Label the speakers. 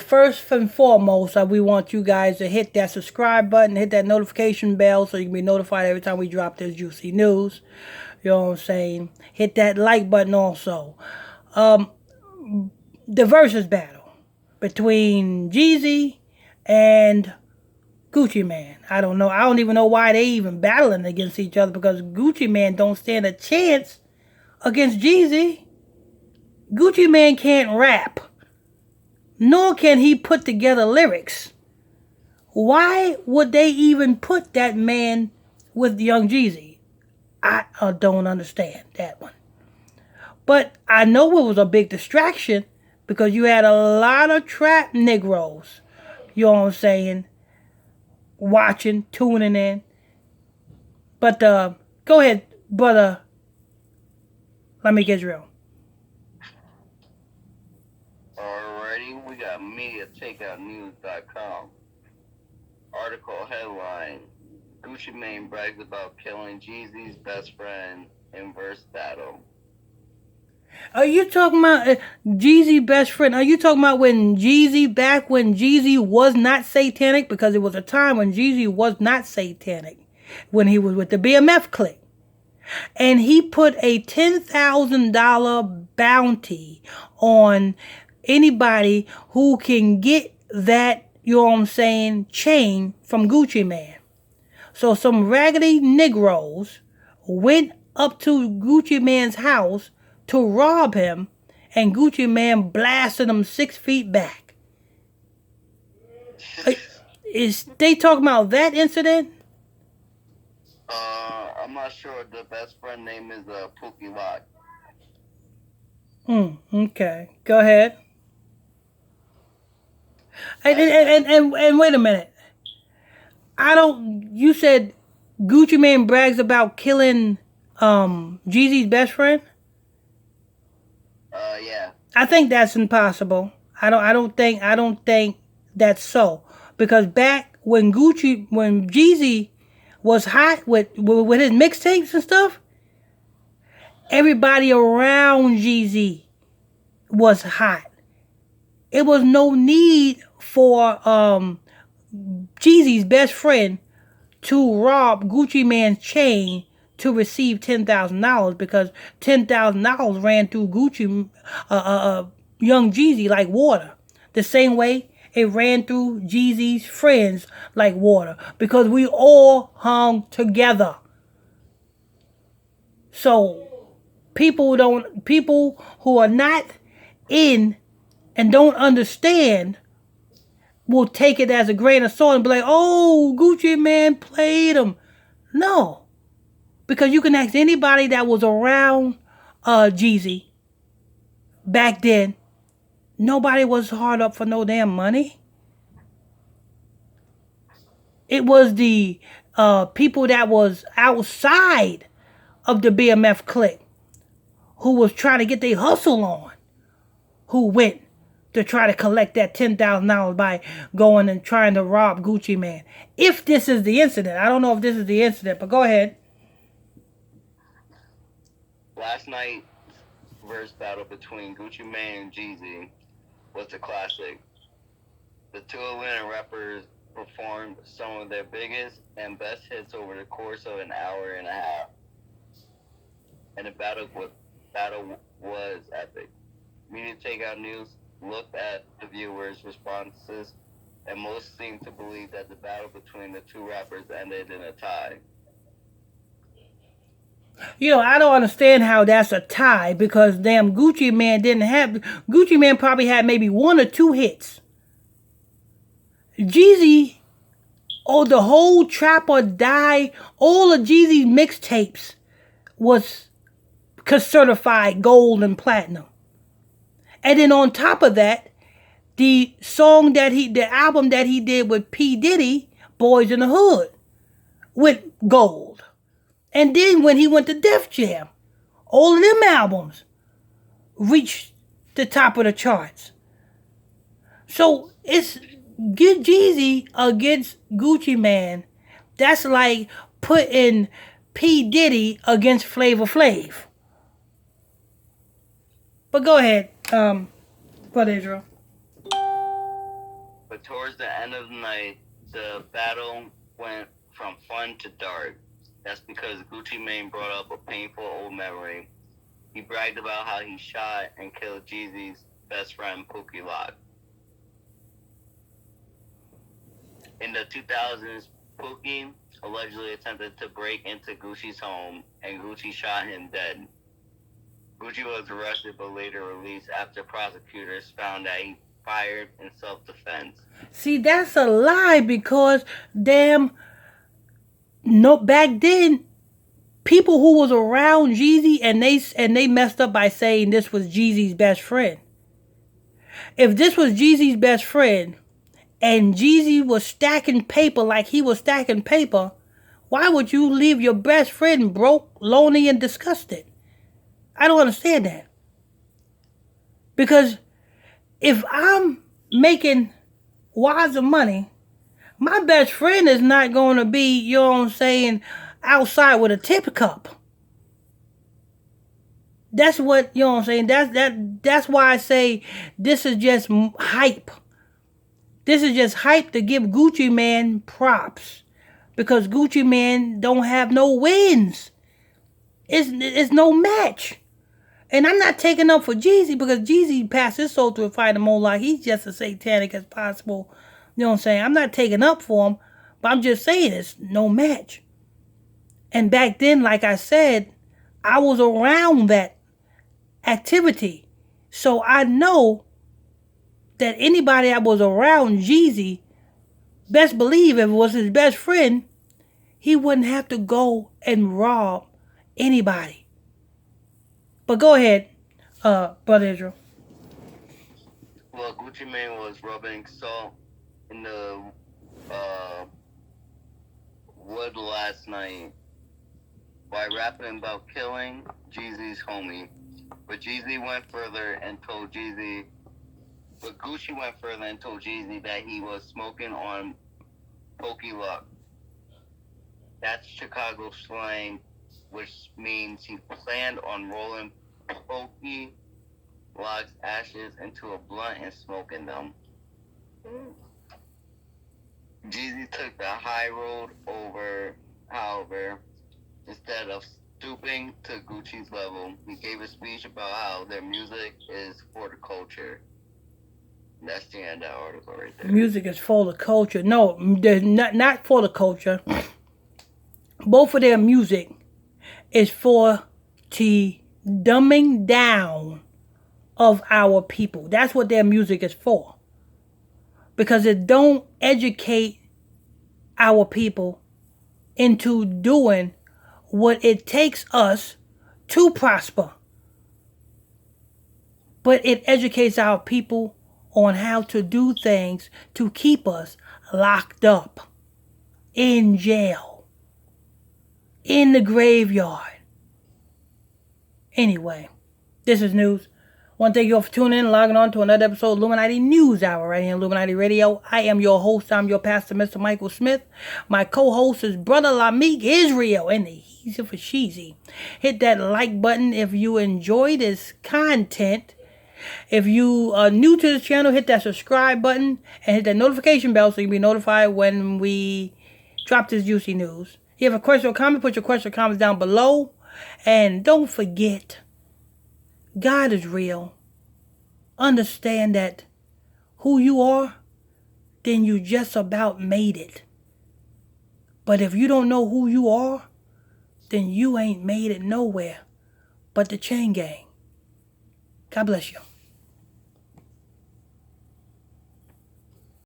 Speaker 1: First and foremost, we want you guys to hit that subscribe button, hit that notification bell so you can be notified every time we drop this juicy news. You know what I'm saying? Hit that like button also. Um, the versus battle between Jeezy and Gucci Mane. I don't know. I don't even know why they even battling against each other because Gucci Mane don't stand a chance against Jeezy. Gucci Mane can't rap, nor can he put together lyrics. Why would they even put that man with Young Jeezy? I don't understand that one. But I know it was a big distraction because you had a lot of trap Negroes, you know what I'm saying, watching, tuning in. But go ahead, brother. Let me get real.
Speaker 2: Alrighty, we got MediaTakeoutNews.com. Article headline: Gucci Mane brags about killing Jeezy's best friend in verse battle.
Speaker 1: Are you talking about Jeezy best friend? Are you talking about when Jeezy was not satanic? Because it was a time when Jeezy was not satanic, when he was with the BMF clique. And he put a $10,000 bounty on anybody who can get that, you know what I'm saying, chain from Gucci Mane. So some raggedy Negroes went up to Gucci Mane's house to rob him, and Gucci Mane blasted him 6 feet back. Is they talking about that incident?
Speaker 2: I'm not sure. The best friend name is Pookie Lock.
Speaker 1: Okay. Go ahead. And wait a minute. You said Gucci Mane brags about killing Jeezy's best friend?
Speaker 2: Yeah.
Speaker 1: I think that's impossible. I don't think that's so. Because back when Jeezy was hot with his mixtapes and stuff, everybody around Jeezy was hot. It was no need for Jeezy's best friend to rob Gucci Mane's chain to receive $10,000 because $10,000 ran through Young Jeezy like water. The same way it ran through Jeezy's friends like water because we all hung together. So people who are not in and don't understand will take it as a grain of salt and be like, oh, Gucci Mane played him. No. Because you can ask anybody that was around Jeezy back then. Nobody was hard up for no damn money. It was the people that was outside of the BMF clique who was trying to get their hustle on, who went to try to collect that $10,000 by going and trying to rob Gucci Mane. If this is the incident. I don't know if this is the incident, but go ahead.
Speaker 2: Last night's verse battle between Gucci Mane and Jeezy was a classic. The two Atlanta rappers performed some of their biggest and best hits over the course of an hour and a half. And the battle was epic. Media Takeout News looked at the viewers' responses, and most seemed to believe that the battle between the two rappers ended in a tie.
Speaker 1: I don't understand how that's a tie because damn Gucci Mane probably had maybe 1 or 2 hits. Jeezy, the whole Trap or Die, all of Jeezy's mixtapes was certified gold and platinum. And then on top of that, the album that he did with P. Diddy, Boys in the Hood, with gold. And then when he went to Def Jam, all of them albums reached the top of the charts. So it's get Jeezy against Gucci Mane. That's like putting P. Diddy against Flavor Flav. But go ahead, Brother Israel.
Speaker 2: But towards the end of the night, the battle went from fun to dark. That's because Gucci Mane brought up a painful old memory. He bragged about how he shot and killed Jeezy's best friend, Pookie Lock. In the 2000s, Pookie allegedly attempted to break into Gucci's home, and Gucci shot him dead. Gucci was arrested but later released after prosecutors found that he fired in self-defense.
Speaker 1: See, that's a lie because damn, no, back then, people who was around Jeezy and they messed up by saying this was Jeezy's best friend. If this was Jeezy's best friend and Jeezy was stacking paper like he was stacking paper, why would you leave your best friend broke, lonely, and disgusted? I don't understand that. Because if I'm making wads of money, my best friend is not going to be, you know what I'm saying, outside with a tip cup. That's what, you know what I'm saying, that's why I say this is just hype. This is just hype to give Gucci Mane props. Because Gucci Mane don't have no wins. It's no match. And I'm not taking up for Jeezy because Jeezy passed his soul through a fire to Moloch. He's just as satanic as possible. You know what I'm saying? I'm not taking up for him, but I'm just saying it's no match. And back then, like I said, I was around that activity. So I know that anybody that was around Jeezy, best believe if it was his best friend, he wouldn't have to go and rob anybody. But go ahead, Brother Israel.
Speaker 2: Well, Gucci Mane was rubbing salt in the wood last night by rapping about killing Jeezy's homie. But Gucci went further and told Jeezy that he was smoking on Pokey Luck. That's Chicago slang, which means he planned on rolling Pokey Lock's ashes into a blunt and smoking them. Jeezy took the high road over, however, instead of stooping to Gucci's level, he gave a speech about how their music is for the culture. That's the end of that article right there.
Speaker 1: Music is for the culture. No, they're not for the culture. Both of their music is for the dumbing down of our people. That's what their music is for. Because it don't educate our people into doing what it takes us to prosper. But it educates our people on how to do things to keep us locked up, in jail, in the graveyard. Anyway, this is news. I want to thank you all for tuning in and logging on to another episode of Illuminati News Hour right here on Illuminati Radio. I am your host. I'm your pastor, Mr. Michael Smith. My co-host is Brother Lamik Israel and the Heezy for Sheezy. Hit that like button if you enjoy this content. If you are new to this channel, hit that subscribe button and hit that notification bell so you can be notified when we drop this juicy news. If you have a question or comment, put your question or comments down below. And don't forget, God is real. Understand that who you are, then you just about made it. But if you don't know who you are, then you ain't made it nowhere but the chain gang. God bless you.